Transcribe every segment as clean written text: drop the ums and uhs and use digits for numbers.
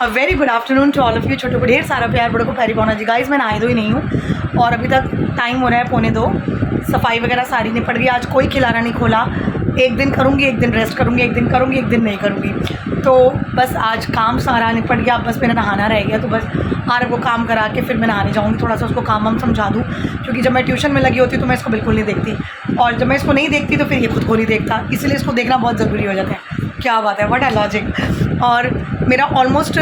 A very good afternoon to all of you. छोटों को ढेर सारा प्यार, बड़ों को प्यारी पाना जी। गाइस मैं नहाई धोई नहीं हूँ और अभी तक टाइम हो रहा है 1:45। सफाई वगैरह सारी निपट गई। आज कोई खिलाना नहीं खोला। एक दिन करूँगी, एक दिन रेस्ट करूँगी, एक दिन करूँगी, एक दिन नहीं करूँगी। तो बस आज काम सारा निपट गया। अब बस मेरा नहाना रह गया, तो बस आरव को काम करा के फिर मैं नहाने जाऊँगी। थोड़ा सा उसको काम वाम समझा दूँ, क्योंकि जब मैं ट्यूशन में लगी होती तो मैं इसको बिल्कुल नहीं देखती, और जब मैं इसको नहीं देखती तो फिर ये खुद को नहीं देखता। इसलिए इसको देखना बहुत ज़रूरी हो जाता है। क्या बात है, व्हाट अ लॉजिक। और मेरा ऑलमोस्ट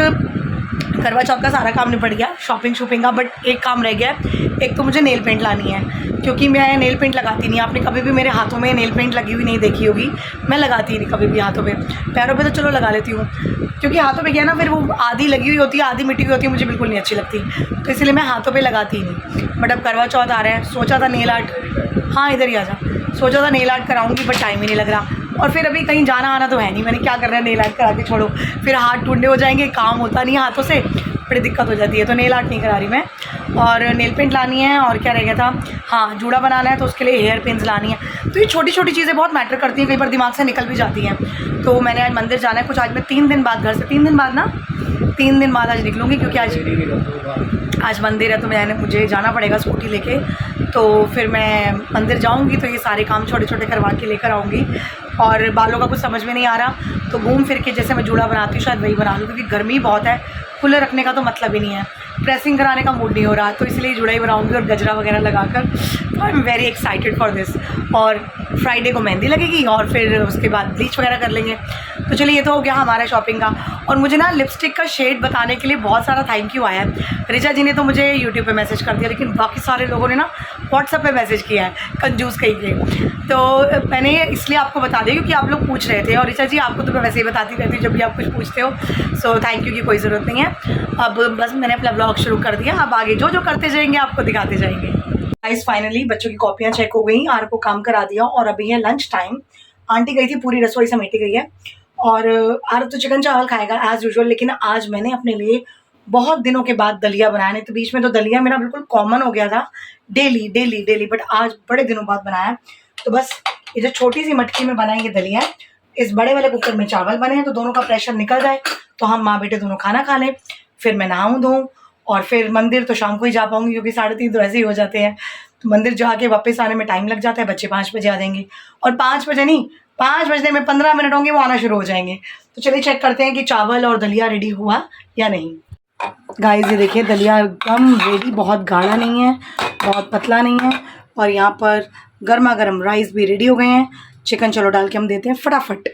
करवा चौथ का सारा काम निपट गया, शॉपिंग का। बट एक काम रह गया है। एक तो मुझे नेल पेंट लानी है, क्योंकि मैं नेल पेंट लगाती नहीं। आपने कभी भी मेरे हाथों में नेल पेंट लगी हुई नहीं देखी होगी। मैं लगाती नहीं कभी भी हाथों पे। पैरों पे तो चलो लगा लेती हूँ, क्योंकि हाथों पे क्या है ना, फिर वो आधी लगी हुई होती है, आधी मिट्टी हुई होती है, मुझे बिल्कुल नहीं अच्छी लगती। तो इसलिए मैं हाथों पर लगाती ही नहीं। बट अब करवा चौथ आ रहा है, सोचा था नेल आर्ट, हाँ इधर ही आ जा, सोचा था नेल आर्ट कराऊंगी, बट टाइम ही नहीं लग रहा। और फिर अभी कहीं जाना आना तो है नहीं, मैंने क्या करना है, नेल आर्ट करा के छोड़ो, फिर हाथ टूटने हो जाएंगे, काम होता नहीं है हाथों से, बड़ी दिक्कत हो जाती है। तो नेल आर्ट नहीं करा रही मैं। और नेल पेंट लानी है, और क्या रह गया था, हाँ जूड़ा बनाना है, तो उसके लिए हेयर पिन्स लानी है। तो ये छोटी छोटी चीज़ें बहुत मैटर करती हैं, कई बार दिमाग से निकल भी जाती हैं। तो मैंने आज मंदिर जाना है कुछ। आज मैं 3 दिन बाद घर से, 3 दिन बाद ना, 3 दिन बाद आज निकलूँगी, क्योंकि आज मंदिर है, तो मुझे जाना पड़ेगा स्कूटी लेके। तो फिर मैं मंदिर जाऊंगी, तो ये सारे काम छोटे छोटे करवा के लेकर आऊँगी। और बालों का कुछ समझ में नहीं आ रहा, तो घूम फिर के जैसे मैं जूड़ा बनाती हूँ शायद वही बना लूँ, क्योंकि गर्मी बहुत है। खुले रखने का तो मतलब ही नहीं है, प्रेसिंग कराने का मूड नहीं हो रहा, तो इसलिए जूड़ा ही बनाऊँगी और गजरा वगैरह लगाकर। तो I am very excited for this. और फ्राइडे को मेहंदी लगेगी, और फिर उसके बाद ब्लीच वगैरह कर लेंगे। तो चलिए, ये तो हो गया हमारा शॉपिंग का। और मुझे ना लिपस्टिक का शेड बताने के लिए बहुत सारा थैंक यू आया है। रिचा जी ने तो मुझे यूट्यूब पे मैसेज कर दिया, लेकिन बाकी सारे लोगों ने ना व्हाट्सएप पे मैसेज किया है, कंजूस कहीं के। तो मैंने इसलिए आपको बता दिया क्योंकि आप लोग पूछ रहे थे, और रिचा जी आपको तो मैं वैसे ही बताती रहती हूँ जब भी आप कुछ पूछते हो। सो थैंक यू की कोई ज़रूरत नहीं है। अब बस मैंने अपना ब्लॉग शुरू कर दिया। अब आगे जो जो करते जाएंगे आपको दिखाते जाएंगे। गाइस फाइनली बच्चों की कॉपियाँ चेक हो गई, आर को काम करा दिया, और अभी है लंच टाइम। आंटी गई थी, पूरी रसोई समेटी गई है। और आर तो चिकन चावल खाएगा एज़ यूजुअल, लेकिन आज मैंने अपने लिए बहुत दिनों के बाद दलिया बनाया। नहीं तो बीच में तो दलिया मेरा बिल्कुल कॉमन हो गया था, डेली डेली डेली, बट आज बड़े दिनों बाद बनाया। तो बस ये जो छोटी सी मटकी में बनाएंगे दलिया, इस बड़े वाले कुकर में चावल बने हैं, तो दोनों का प्रेशर निकल जाए, तो हम माँ बेटे दोनों खाना खा लें। फिर मैं नहाऊँ धोऊँ, और फिर मंदिर तो शाम को ही जा पाऊँगी, क्योंकि 3:30 तो ऐसे ही हो जाते हैं। तो मंदिर जाके वापस आने में टाइम लग जाता है। बच्चे 5 बजे आ जाएंगे, और 5 बजे नहीं, 5 बजने में 15 मिनट होंगे, वो आना शुरू हो जाएंगे। तो चलिए चेक करते हैं कि चावल और दलिया रेडी हुआ या नहीं। गाइस ये देखिए, दलिया एकदम रेडी, बहुत गाढ़ा नहीं है, बहुत पतला नहीं है। और यहाँ पर गर्मा गर्म राइस भी रेडी हो गए हैं। चिकन चलो डाल के हम देते हैं फटाफट।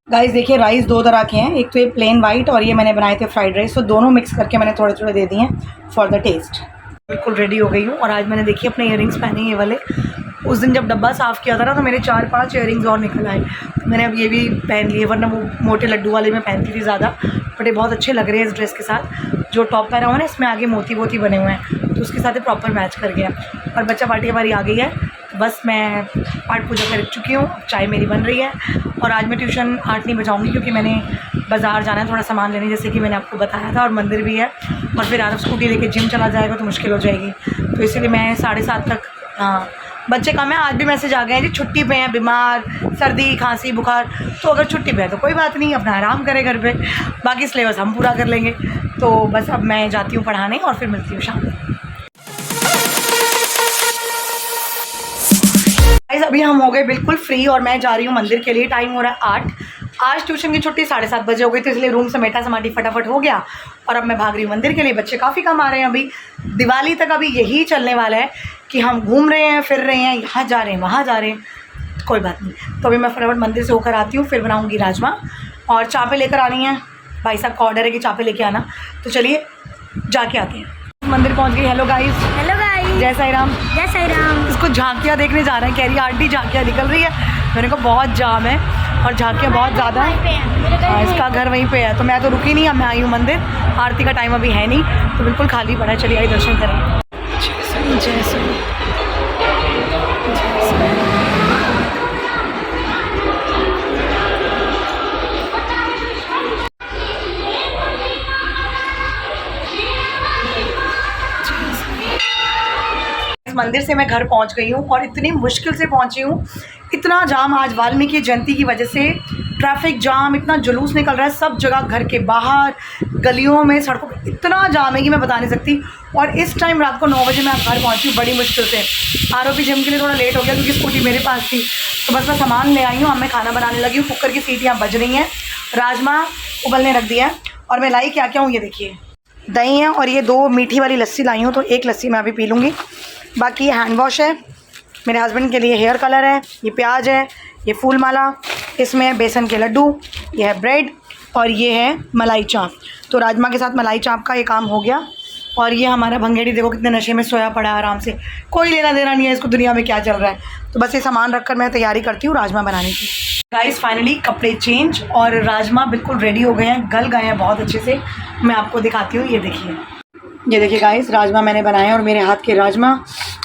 गाइस देखिए, राइस 2 तरह के हैं, एक तो ये प्लेन वाइट, और ये मैंने बनाए थे फ्राइड राइस। तो दोनों मिक्स करके मैंने थोड़े थोड़े दे दिए हैं फॉर द टेस्ट। बिल्कुल रेडी हो गई हूँ। और आज मैंने देखिए अपने इयररिंग्स पहने ये वाले। उस दिन जब डब्बा साफ़ किया था ना, तो मेरे 4-5 इयररिंग्स और निकल आए। मैंने अब ये भी पहन लिए, वरना वो मोटे लड्डू वाले मैं पहनती थी ज़्यादा, बट ये बहुत अच्छे लग रहे हैं इस ड्रेस के साथ। जो टॉप पहना हुआ है ना, इसमें आगे मोती वोती बने हुए हैं, तो उसके साथ ही प्रॉपर मैच कर गया। और बच्चा पार्टी हमारी आ गई है, बस मैं पाठ पूजा कर चुकी हूँ, चाय मेरी बन रही है। और आज मैं ट्यूशन 8 नहीं बजाऊँगी, क्योंकि मैंने बाज़ार जाना है थोड़ा सामान लेने, जैसे कि मैंने आपको बताया था, और मंदिर भी है। और फिर आरव स्कूटी लेके जिम चला जाएगा तो मुश्किल हो जाएगी, तो इसीलिए मैं 7:30 तक। हाँ बच्चे कम है, आज भी मैसेज आ गए हैं जी छुट्टी पे हैं, बीमार, सर्दी खांसी बुखार। तो अगर छुट्टी पे है तो कोई बात नहीं, अपना आराम करें घर पे, बाकी सिलेबस हम पूरा कर लेंगे। तो बस अब मैं जाती हूँ पढ़ाने, और फिर मिलती हूँ शाम में। अभी हम हो गए बिल्कुल फ्री, और मैं जा रही हूँ मंदिर के लिए। टाइम हो रहा है 8। आज ट्यूशन की छुट्टी 7:30 बजे हो गई, तो इसलिए रूम समेटा समाटी फटाफट हो गया, और अब मैं भाग रही हूँ मंदिर के लिए। बच्चे काफ़ी कम आ रहे हैं अभी, दिवाली तक अभी यही चलने वाला है कि हम घूम रहे हैं, फिर रहे हैं, यहाँ जा रहे हैं, वहाँ जा रहे हैं, कोई बात नहीं। तो अभी मैं फटाफट मंदिर से होकर आती हूँ, फिर बनाऊँगी राजमा, और चापें लेकर आनी है। भाई साहब का ऑर्डर है कि चापें लेके आना, तो चलिए जाके आते हैं। मंदिर पहुँच गई। Hello guys. Hello guys. जय साई राम। जय साई राम। इसको झांकियाँ देखने जा रहे हैं, कह रही आंटी झांकियाँ निकल रही है। मैंने कहा बहुत जाम है, और झांकियाँ बहुत ज़्यादा है। इसका घर वहीं पे है, तो मैं तो रुकी नहीं, अब मैं आई हूँ मंदिर। आरती का टाइम अभी है नहीं, तो बिल्कुल खाली पड़ा है। चलिए आई दर्शन करें। जय साई। मंदिर से मैं घर पहुंच गई हूँ, और इतनी मुश्किल से पहुंची हूँ। इतना जाम आज वाल्मीकि जयंती की वजह से ट्रैफिक जाम, इतना जुलूस निकल रहा है सब जगह, घर के बाहर, गलियों में, सड़कों पे इतना जाम है कि मैं बता नहीं सकती। और इस टाइम रात को 9 बजे मैं घर पहुंची हूँ बड़ी मुश्किल से। आरओपी जिम के लिए थोड़ा लेट हो गया क्योंकि स्कूटी मेरे पास थी, तो बस मैं सामान ले आई हूँ। अब मैं खाना बनाने लगी हूँ। कुकर की सीटियाँ बज रही हैं, राजमा उबलने रख दिया है। और मैं लाई क्या क्या हूँ ये देखिए, दही है और ये 2 मीठी वाली लस्सी लाई हूँ, तो एक लस्सी मैं अभी पी लूँगी। बाकी ये हैंड वॉश है, मेरे हस्बैंड के लिए हेयर कलर है, ये प्याज है, ये फूल माला, इसमें है बेसन के लड्डू, ये है ब्रेड और ये है मलाई चाप। तो राजमा के साथ मलाई चाप का ये काम हो गया। और ये हमारा भंगेड़ी देखो कितने नशे में सोया पड़ा है आराम से, कोई लेना देना नहीं है इसको दुनिया में क्या चल रहा है। तो बस ये सामान रखकर मैं तैयारी करती हूँ राजमा बनाने की। गाइस फाइनली कपड़े चेंज और राजमा बिल्कुल रेडी हो गए हैं, गल गए हैं बहुत अच्छे से। मैं आपको दिखाती हूँ, ये देखिए गाइस राजमा मैंने बनाए हैं और मेरे हाथ के राजमा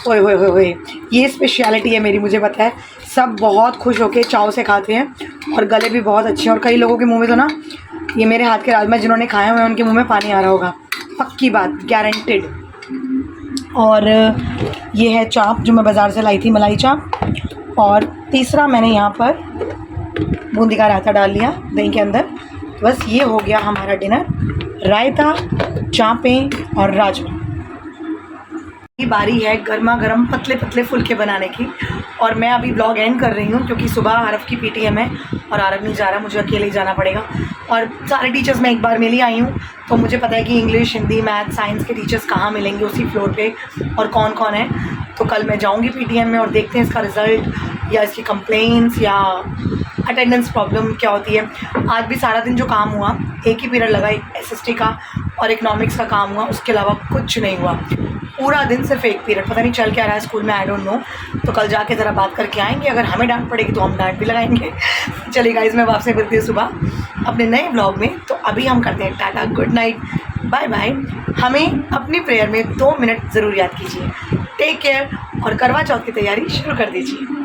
ओए होए होए होए, ये स्पेशलिटी है मेरी, मुझे पता है। सब बहुत खुश होके चाव से खाते हैं और गले भी बहुत अच्छे हैं। और कई लोगों के मुंह में तो ना ये मेरे हाथ के राजमा जिन्होंने खाए हुए हैं उनके मुंह में पानी आ रहा होगा, पक्की बात, गारंटेड। और ये है चाप जो मैं बाज़ार से लाई थी, मलाई चाप। और तीसरा मैंने यहाँ पर बूंदी का रायता डाल लिया दही के अंदर। तो बस ये हो गया हमारा डिनर, रायता, चापें और राजमा। ये बारी है गर्मा गर्म पतले पतले फुलके बनाने की। और मैं अभी ब्लॉग एंड कर रही हूँ क्योंकि सुबह आरव की पीटीएम है और आरव नहीं जा रहा, मुझे अकेले ही जाना पड़ेगा। और सारे टीचर्स मैं एक बार मिली आई हूँ, तो मुझे पता है कि इंग्लिश, हिंदी, मैथ, साइंस के टीचर्स कहाँ मिलेंगे उसी फ्लोर पे और कौन कौन है। तो कल मैं जाऊँगी पीटीएम में और देखते हैं इसका रिज़ल्ट या इसकी कंप्लेंट्स या अटेंडेंस प्रॉब्लम क्या होती है। आज भी सारा दिन जो काम हुआ, एक ही पीरियड लगा, एसएसटी का और इकोनॉमिक्स का काम हुआ, उसके अलावा कुछ नहीं हुआ पूरा दिन, सिर्फ एक पीरियड। पता नहीं चल क्या रहा है स्कूल में, आई डोंट नो। तो कल जाके ज़रा बात करके आएंगे, अगर हमें डांट पड़ेगी तो हम डांट भी लगाएंगे। चलिए गाइस मैं वापस मिलती हूँ सुबह अपने नए ब्लॉग में। तो अभी हम करते हैं tata, good night, bye bye. हमें अपनी प्रेयर में 2 मिनट ज़रूर याद कीजिए। टेक केयर और करवा चौथ की तैयारी शुरू कर दीजिए।